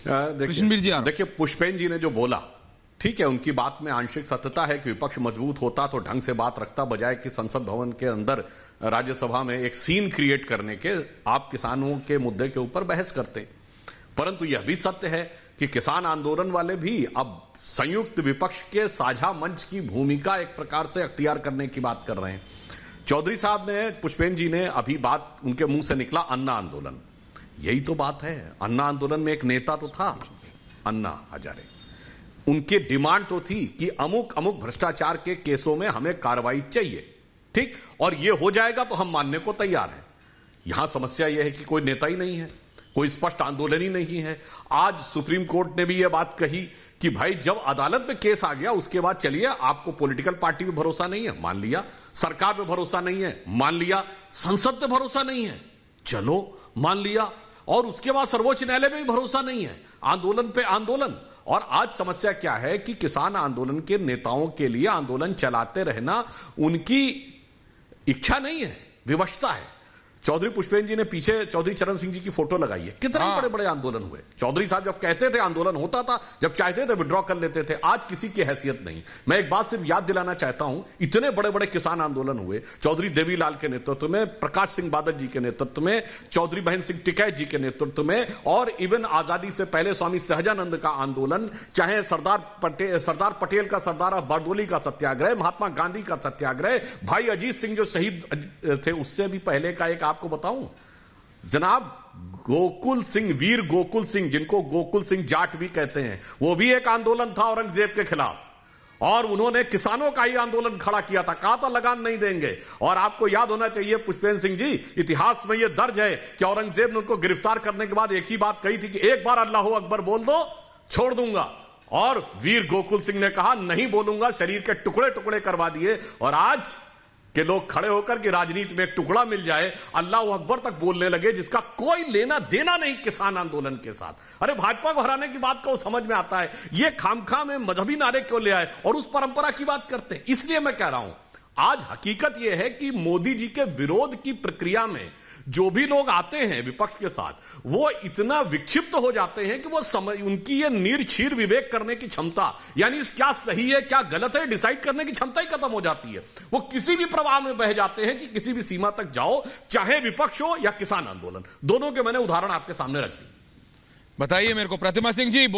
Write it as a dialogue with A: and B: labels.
A: कृष्णवीर जी
B: देखिए पुष्पेन जी ने जो बोला, ठीक है, उनकी बात में आंशिक सत्यता है कि विपक्ष मजबूत होता तो ढंग से बात रखता, बजाय कि संसद भवन के अंदर राज्यसभा में एक सीन क्रिएट करने के आप किसानों के मुद्दे के ऊपर बहस करते। परंतु यह भी सत्य है कि किसान आंदोलन वाले भी अब संयुक्त विपक्ष के साझा मंच की भूमिका एक प्रकार से अख्तियार करने की बात कर रहे हैं। चौधरी साहब ने, पुष्पेन जी ने अभी बात उनके मुंह से निकला अन्ना आंदोलन, यही तो बात है। अन्ना आंदोलन में एक नेता तो था, अन्ना हजारे, उनकी डिमांड तो थी कि अमुक अमुक भ्रष्टाचार के केसों में हमें कार्रवाई चाहिए, ठीक, और यह हो जाएगा तो हम मानने को तैयार हैं। यहां समस्या यह है कि कोई नेता ही नहीं है, कोई स्पष्ट आंदोलन ही नहीं है। आज सुप्रीम कोर्ट ने भी यह बात कही कि भाई जब अदालत में केस आ गया उसके बाद चलिए, आपको पॉलिटिकल पार्टी पे भरोसा नहीं है, मान लिया, सरकार पे भरोसा नहीं है, मान लिया, संसद पे भरोसा नहीं है, चलो मान लिया, और उसके बाद सर्वोच्च न्यायालय में भी भरोसा नहीं है, आंदोलन पे आंदोलन। और आज समस्या क्या है कि किसान आंदोलन के नेताओं के लिए आंदोलन चलाते रहना उनकी इच्छा नहीं है, विवशता है। चौधरी पुष्पेन जी ने पीछे चौधरी चरण सिंह जी की फोटो लगाई है, कितने बड़े बड़े आंदोलन हुए। चौधरी साहब जब कहते थे आंदोलन होता था, जब चाहते थे विड्रॉ कर लेते थे, आज किसी की हैसियत नहीं। मैं एक बात सिर्फ याद दिलाना चाहता हूं, इतने बड़े बड़े किसान आंदोलन हुए, चौधरी देवीलाल के नेतृत्व में, प्रकाश सिंह बादल जी के नेतृत्व में, चौधरी बहन सिंह टिकैत जी के नेतृत्व में, और इवन आजादी से पहले स्वामी सहजानंद का आंदोलन, चाहे सरदार पटेल का, सरदार बारडोली का सत्याग्रह, महात्मा गांधी का सत्याग्रह, भाई अजीत सिंह जो शहीद थे उससे भी पहले का एक आपको बताऊं, जनाब गोकुल सिंह, वीर गोकुल सिंह, जिनको गोकुल सिंह जाट भी कहते हैं, वो भी एक आंदोलन था औरंगजेब के खिलाफ, और उन्होंने किसानों का ही आंदोलन खड़ा किया था, कहा था लगान नहीं देंगे। और आपको याद होना चाहिए पुष्पेन सिंह जी, इतिहास में यह दर्ज है कि औरंगजेब ने उनको गिरफ्तार करने के बाद एक ही बात कही थी कि एक बार अल्लाह अकबर बोल दो छोड़ दूंगा, और वीर गोकुल सिंह ने कहा नहीं बोलूंगा, शरीर के टुकड़े टुकड़े करवा दिए। और आज के लोग खड़े होकर के राजनीति में एक टुकड़ा मिल जाए, अल्लाह अकबर तक बोलने लगे, जिसका कोई लेना देना नहीं किसान आंदोलन के साथ। अरे भाजपा को हराने की बात को समझ में आता है, ये खामखा में मजहबी नारे क्यों ले आए और उस परंपरा की बात करते हैं। इसलिए मैं कह रहा हूं, आज हकीकत यह है कि मोदी जी के विरोध की प्रक्रिया में जो भी लोग आते हैं विपक्ष के साथ, वो इतना विक्षिप्त हो जाते हैं कि वो उनकी ये नीरछीर विवेक करने की क्षमता, यानी क्या सही है क्या गलत है डिसाइड करने की क्षमता ही खत्म हो जाती है। वो किसी भी प्रवाह में बह जाते हैं कि किसी भी सीमा तक जाओ, चाहे विपक्ष हो या किसान आंदोलन, दोनों के मैंने उदाहरण आपके सामने रख दी।
A: बताइए मेरे को प्रतिमा सिंह जी।